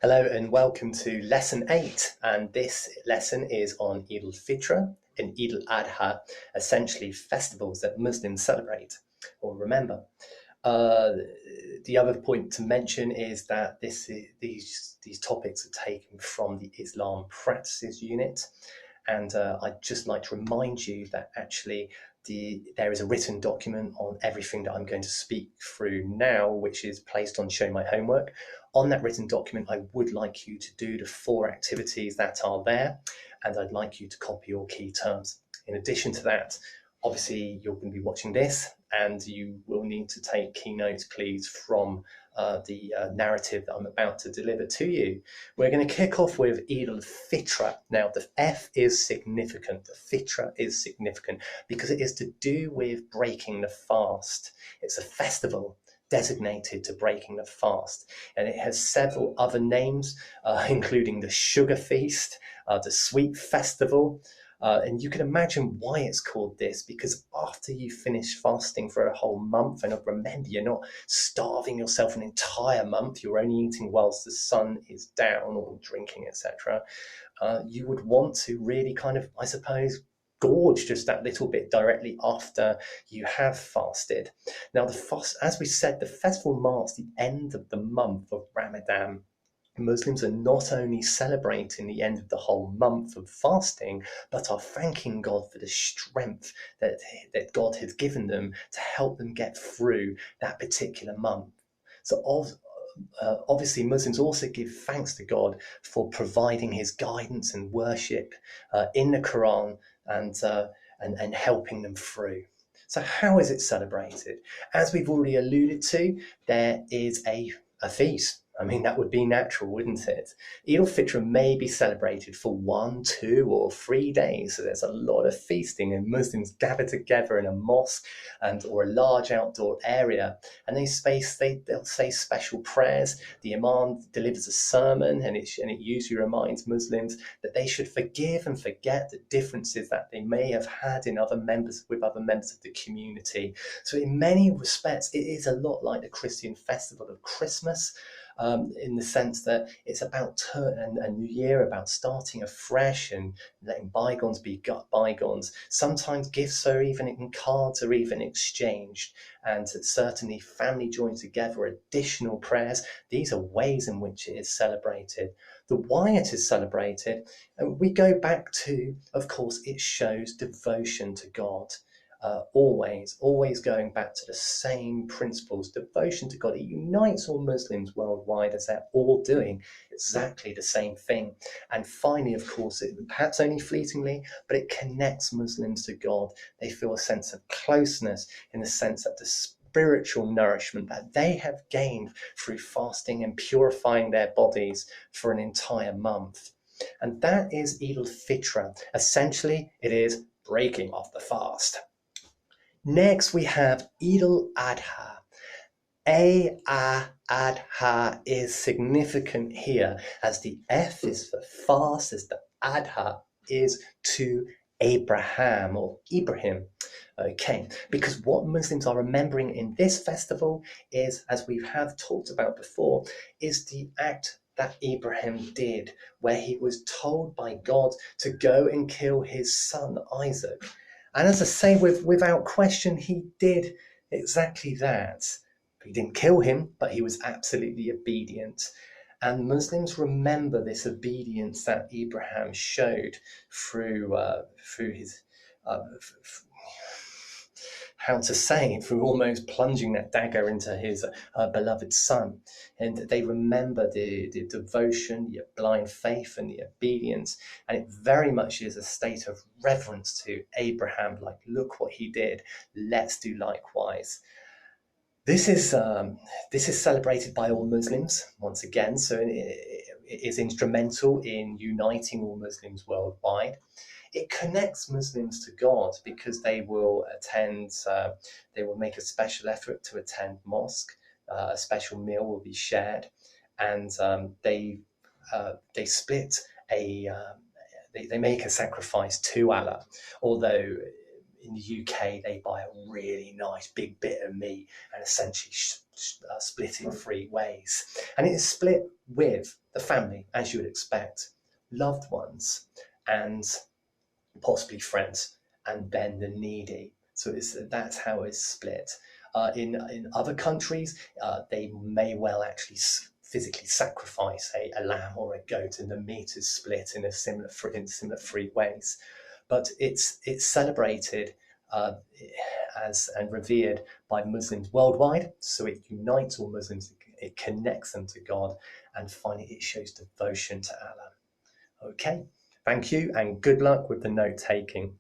Hello and welcome to lesson 8, and this lesson is on Eid al-Fitr and Eid al-Adha, essentially festivals that Muslims celebrate or remember. Uh, the other point to mention is that these topics are taken from the Islam Practices Unit, and I'd just like to remind you that actually there is a written document on everything that I'm going to speak through now, which is placed on Show My Homework. On that written document, I would like you to do the 4 activities that are there, and I'd like you to copy your key terms. In addition to that, obviously you're going to be watching this, and you will need to take key notes, please, from the narrative that I'm about to deliver to you. We're going to kick off with Eid al-Fitr. Now, the F is significant. The Fitra is significant because it is to do with breaking the fast. It's a festival designated to breaking the fast, and it has several other names, including the Sugar Feast, the Sweet Festival. And you can imagine why it's called this, because after you finish fasting for a whole month, and remember, you're not starving yourself an entire month, you're only eating whilst the sun is down or drinking, etc. You would want to really kind of, I suppose, gorge just that little bit directly after you have fasted. Now, the fast, as we said, the festival marks the end of the month of Ramadan. Muslims are not only celebrating the end of the whole month of fasting, but are thanking God for the strength that God has given them to help them get through that particular month. So obviously, Muslims also give thanks to God for providing His guidance and worship in the Quran, and helping them through. So how is it celebrated? As we've already alluded to, there is a feast. I mean, that would be natural, wouldn't it? Eid al-Fitr may be celebrated for 1, 2, or 3 days, so there's a lot of feasting, and Muslims gather together in a mosque or a large outdoor area, and they'll say special prayers. The Imam delivers a sermon, and it usually reminds Muslims that they should forgive and forget the differences that they may have had with other members of the community. So in many respects, it is a lot like the Christian festival of Christmas. In the sense that it's about a new year, about starting afresh and letting bygones be bygones. Sometimes gifts are even in cards or even exchanged, and certainly family joins together, additional prayers. These are ways in which it is celebrated. The why it is celebrated, and we go back to, of course, it shows devotion to God. Always going back to the same principles, devotion to God. It unites all Muslims worldwide as they're all doing exactly the same thing. And finally, of course, perhaps only fleetingly, but it connects Muslims to God. They feel a sense of closeness in the sense that the spiritual nourishment that they have gained through fasting and purifying their bodies for an entire month. And that is Eid al-Fitr. Essentially, it is breaking off the fast. Next, we have Eid al-Adha. Adha is significant here, as the F is for fast, as the Adha is to Abraham or Ibrahim. Okay, because what Muslims are remembering in this festival is, as we have talked about before, is the act that Ibrahim did, where he was told by God to go and kill his son Isaac. And as I say, without question, he did exactly that. He didn't kill him, but he was absolutely obedient. And Muslims remember this obedience that Abraham showed through his, how to say, through almost plunging that dagger into his beloved son. And they remember the devotion, the blind faith, and the obedience. And it very much is a state of reverence to Abraham, like, look what he did, let's do likewise. This is celebrated by all Muslims once again, so it is instrumental in uniting all Muslims worldwide. It connects Muslims to God because they will make a special effort to attend mosque. A special meal will be shared, and they split they make a sacrifice to Allah, although in the UK, they buy a really nice big bit of meat and essentially split it 3 ways. And it is split with the family, as you would expect, loved ones, and possibly friends, and then the needy. So that's how it's split. In other countries, they may well actually physically sacrifice a lamb or a goat, and the meat is split in similar 3 ways. But it's celebrated as and revered by Muslims worldwide. So it unites all Muslims, it connects them to God, and finally it shows devotion to Allah. Okay, thank you and good luck with the note taking.